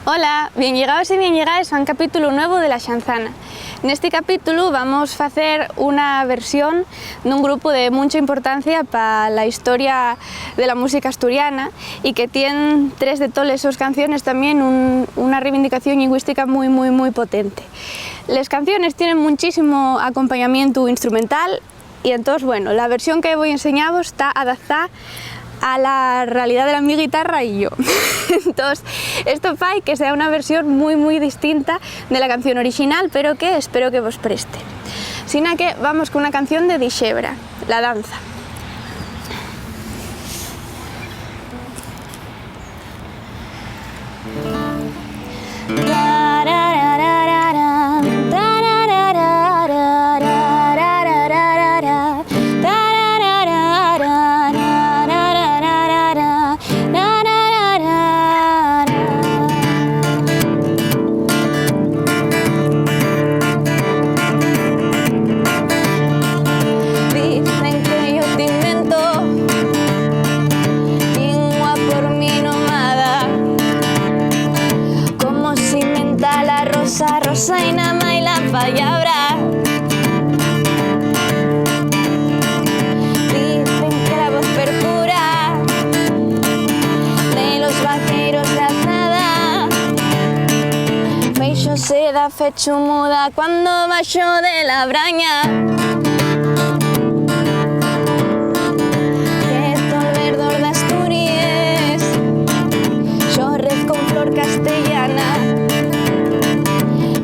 Ola, bien llegados e bien llegadas a un capítulo nuevo de La Xanzana. Neste capítulo vamos facer unha versión dun grupo de mucha importancia para la historia de la música asturiana y que tiene tres de todas sus canciones también una reivindicación lingüística muy potente. Las canciones tienen muchísimo acompañamiento instrumental y entonces, bueno, la versión que voy a enseñaros está adaptada a la realidad de mi guitarra y yo. Entonces, esto fai que sea una versión muy distinta de la canción original, pero que espero que vos preste. Sina que vamos con una canción de Dixebra, La danza. Rosaina mai la palabra. Dicen que la voz perjura de los vaqueros la azada. Feixo se da fecho muda cuando baixo de la braña. Esto el verdor de Asturias, xorrez con flor castellana.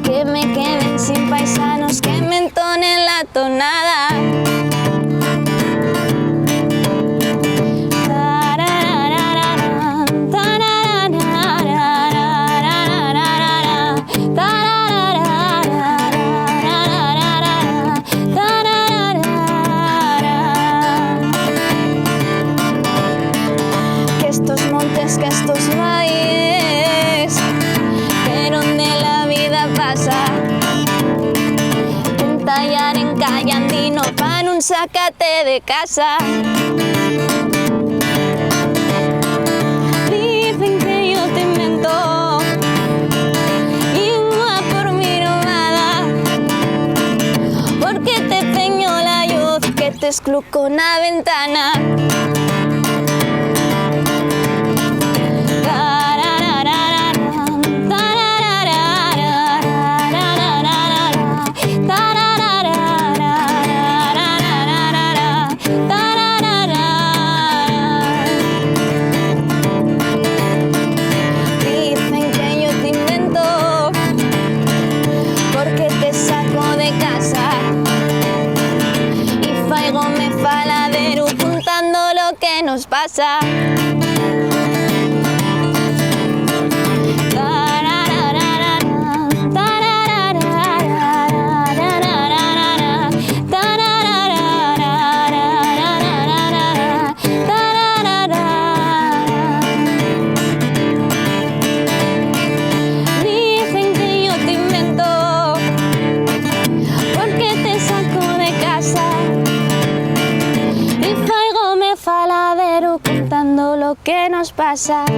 Que me queden sin paisanos que me entonen la tonada. Que estos montes, que estos valles, que donde la vida pasa, entallar en callandino pan un sácate de casa. Dicen que yo te invento y no por mi nomada, porque te peño la luz que te excluco una ventana. Nos pasa. Dicen que yo te invento porque te saco de casa y faigo me faladero contando lo que nos pasa.